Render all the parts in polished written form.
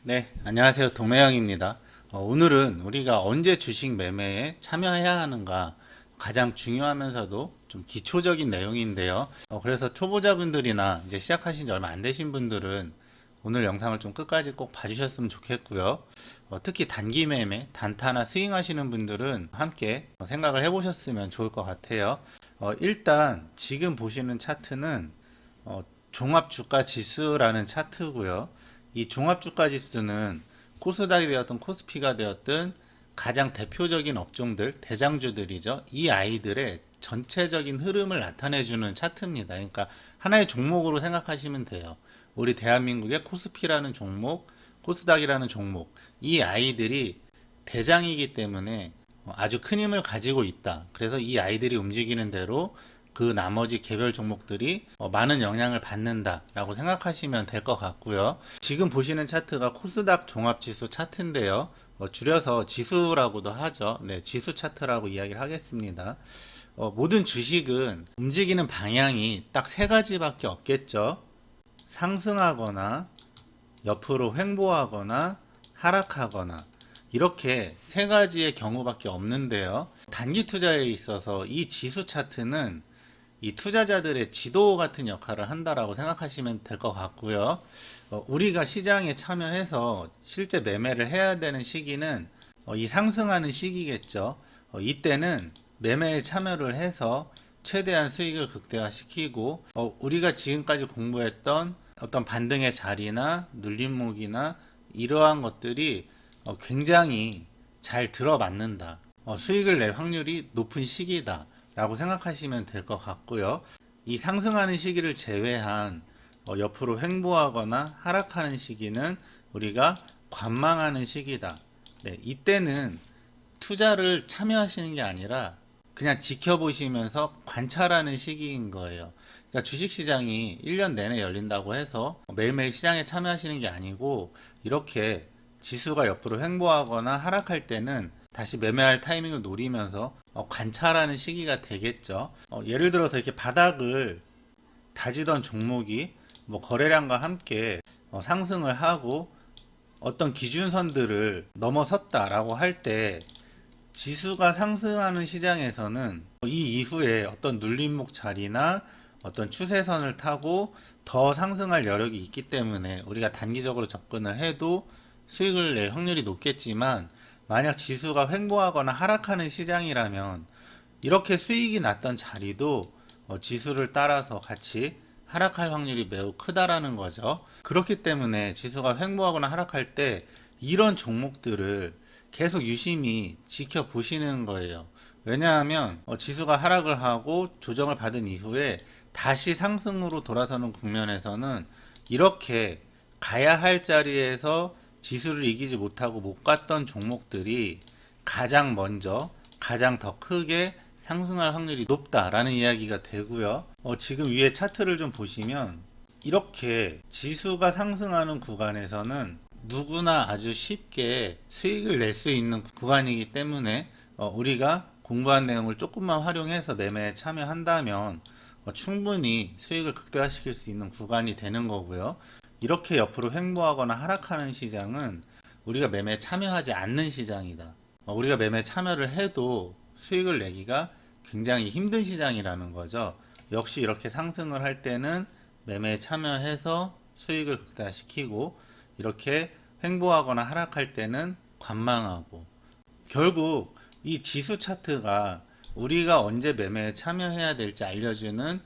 네, 안녕하세요. 동매영입니다. 오늘은 우리가 언제 주식 매매에 참여해야 하는가 가장 중요하면서도 좀 기초적인 내용인데요. 그래서 초보자분들이나 이제 시작하신 지 얼마 안 되신 분들은 오늘 영상을 좀 끝까지 꼭 봐주셨으면 좋겠고요. 특히 단기 매매, 단타나 스윙 하시는 분들은 함께 생각을 해보셨으면 좋을 것 같아요. 일단 지금 보시는 차트는 종합주가 지수라는 차트고요. 이 종합주가 지수는 코스닥이 되었든 코스피가 되었든 가장 대표적인 업종들, 대장주들이죠. 이 아이들의 전체적인 흐름을 나타내주는 차트입니다. 그러니까 하나의 종목으로 생각하시면 돼요. 우리 대한민국의 코스피라는 종목, 코스닥이라는 종목, 이 아이들이 대장이기 때문에 아주 큰 힘을 가지고 있다. 그래서 이 아이들이 움직이는 대로 그 나머지 개별 종목들이 많은 영향을 받는다라고 생각하시면 될 것 같고요. 지금 보시는 차트가 코스닥 종합지수 차트인데요. 줄여서 지수라고도 하죠. 네, 지수 차트라고 이야기를 하겠습니다. 모든 주식은 움직이는 방향이 딱 세 가지밖에 없겠죠. 상승하거나 옆으로 횡보하거나 하락하거나 이렇게 세 가지의 경우밖에 없는데요. 단기 투자에 있어서 이 지수 차트는 이 투자자들의 지도 같은 역할을 한다라고 생각하시면 될 것 같고요. 우리가 시장에 참여해서 실제 매매를 해야 되는 시기는 이 상승하는 시기겠죠. 이때는 매매에 참여를 해서 최대한 수익을 극대화시키고 우리가 지금까지 공부했던 어떤 반등의 자리나 눌림목이나 이러한 것들이 굉장히 잘 들어맞는다. 수익을 낼 확률이 높은 시기다. 라고 생각하시면 될 것 같고요. 이 상승하는 시기를 제외한 옆으로 횡보하거나 하락하는 시기는 우리가 관망하는 시기다. 네, 이때는 투자를 참여하시는 게 아니라 그냥 지켜보시면서 관찰하는 시기인 거예요. 그러니까 주식시장이 1년 내내 열린다고 해서 매일매일 시장에 참여하시는 게 아니고 이렇게 지수가 옆으로 횡보하거나 하락할 때는 다시 매매할 타이밍을 노리면서 관찰하는 시기가 되겠죠. 예를 들어서 이렇게 바닥을 다지던 종목이 뭐 거래량과 함께 상승을 하고 어떤 기준선들을 넘어섰다라고 할 때 지수가 상승하는 시장에서는 이 이후에 어떤 눌림목 자리나 어떤 추세선을 타고 더 상승할 여력이 있기 때문에 우리가 단기적으로 접근을 해도 수익을 낼 확률이 높겠지만 만약 지수가 횡보하거나 하락하는 시장이라면 이렇게 수익이 났던 자리도 지수를 따라서 같이 하락할 확률이 매우 크다라는 거죠. 그렇기 때문에 지수가 횡보하거나 하락할 때 이런 종목들을 계속 유심히 지켜보시는 거예요. 왜냐하면 지수가 하락을 하고 조정을 받은 이후에 다시 상승으로 돌아서는 국면에서는 이렇게 가야 할 자리에서 지수를 이기지 못하고 못 갔던 종목들이 가장 먼저 가장 더 크게 상승할 확률이 높다라는 이야기가 되고요. 지금 위에 차트를 좀 보시면 이렇게 지수가 상승하는 구간에서는 누구나 아주 쉽게 수익을 낼 수 있는 구간이기 때문에 우리가 공부한 내용을 조금만 활용해서 매매에 참여한다면 충분히 수익을 극대화시킬 수 있는 구간이 되는 거고요. 이렇게 옆으로 횡보하거나 하락하는 시장은 우리가 매매에 참여하지 않는 시장이다. 우리가 매매에 참여를 해도 수익을 내기가 굉장히 힘든 시장이라는 거죠. 역시 이렇게 상승을 할 때는 매매에 참여해서 수익을 극대화시키고 이렇게 횡보하거나 하락할 때는 관망하고 결국 이 지수 차트가 우리가 언제 매매에 참여해야 될지 알려주는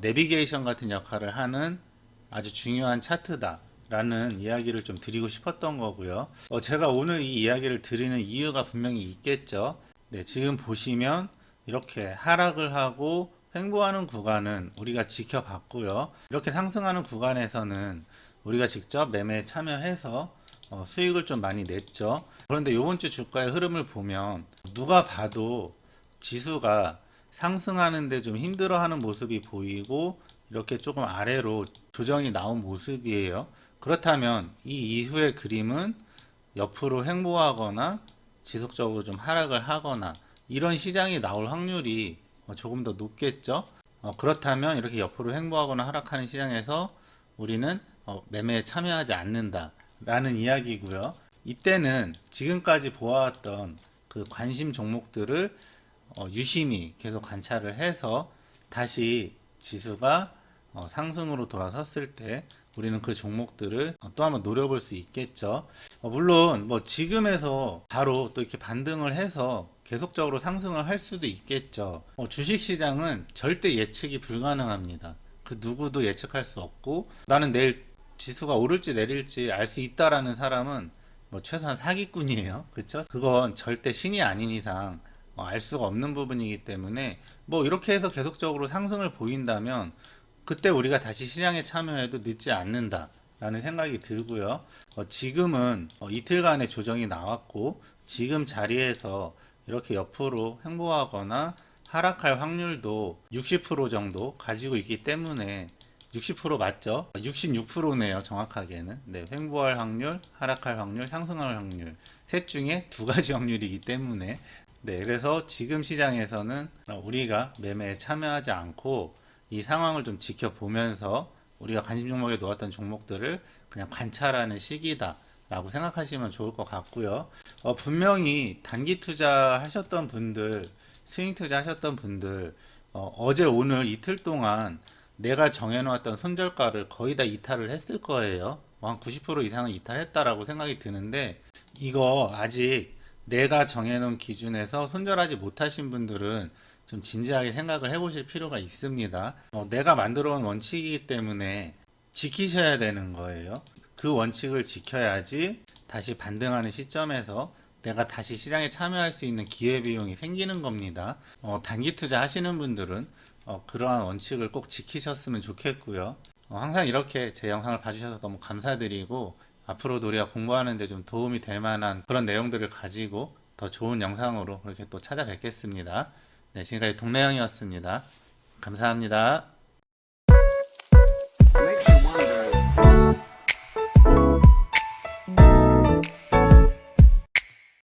내비게이션 같은 역할을 하는 아주 중요한 차트다라는 이야기를 좀 드리고 싶었던 거고요. 제가 오늘 이 이야기를 드리는 이유가 분명히 있겠죠. 네, 지금 보시면 이렇게 하락을 하고 횡보하는 구간은 우리가 지켜봤고요. 이렇게 상승하는 구간에서는 우리가 직접 매매에 참여해서 수익을 좀 많이 냈죠. 그런데 이번 주 주가의 흐름을 보면 누가 봐도 지수가 상승하는데 좀 힘들어하는 모습이 보이고 이렇게 조금 아래로 조정이 나온 모습이에요. 그렇다면 이 이후의 그림은 옆으로 횡보하거나 지속적으로 좀 하락을 하거나 이런 시장이 나올 확률이 조금 더 높겠죠. 그렇다면 이렇게 옆으로 횡보하거나 하락하는 시장에서 우리는 매매에 참여하지 않는다 라는 이야기고요. 이때는 지금까지 보아왔던 그 관심 종목들을 유심히 계속 관찰을 해서 다시 지수가 상승으로 돌아섰을 때 우리는 그 종목들을 또 한번 노려볼 수 있겠죠. 물론 뭐 지금에서 바로 또 이렇게 반등을 해서 계속적으로 상승을 할 수도 있겠죠. 주식시장은 절대 예측이 불가능합니다. 그 누구도 예측할 수 없고, 나는 내일 지수가 오를지 내릴지 알 수 있다라는 사람은 뭐 최소한 사기꾼이에요. 그쵸? 그건 절대 신이 아닌 이상 알 수가 없는 부분이기 때문에, 뭐 이렇게 해서 계속적으로 상승을 보인다면 그때 우리가 다시 시장에 참여해도 늦지 않는다 라는 생각이 들고요. 지금은 이틀간의 조정이 나왔고, 지금 자리에서 이렇게 옆으로 횡보하거나 하락할 확률도 60% 정도 가지고 있기 때문에, 60% 맞죠? 66%네요, 정확하게는. 네, 횡보할 확률, 하락할 확률, 상승할 확률, 셋 중에 두 가지 확률이기 때문에, 네, 그래서 지금 시장에서는 우리가 매매에 참여하지 않고 이 상황을 좀 지켜보면서 우리가 관심 종목에 놓았던 종목들을 그냥 관찰하는 시기다 라고 생각하시면 좋을 것 같고요. 분명히 단기 투자 하셨던 분들, 스윙 투자 하셨던 분들, 어제 오늘 이틀 동안 내가 정해놓았던 손절가를 거의 다 이탈을 했을 거예요. 한 90% 이상은 이탈했다라고 생각이 드는데, 이거 아직 내가 정해놓은 기준에서 손절하지 못하신 분들은 좀 진지하게 생각을 해보실 필요가 있습니다. 내가 만들어 온 원칙이기 때문에 지키셔야 되는 거예요. 그 원칙을 지켜야지 다시 반등하는 시점에서 내가 다시 시장에 참여할 수 있는 기회비용이 생기는 겁니다. 단기 투자 하시는 분들은 그러한 원칙을 꼭 지키셨으면 좋겠고요. 항상 이렇게 제 영상을 봐주셔서 너무 감사드리고, 앞으로도 우리가 공부하는 데 좀 도움이 될 만한 그런 내용들을 가지고 더 좋은 영상으로 그렇게 또 찾아뵙겠습니다. 네, 지금까지 동네형이었습니다. 감사합니다.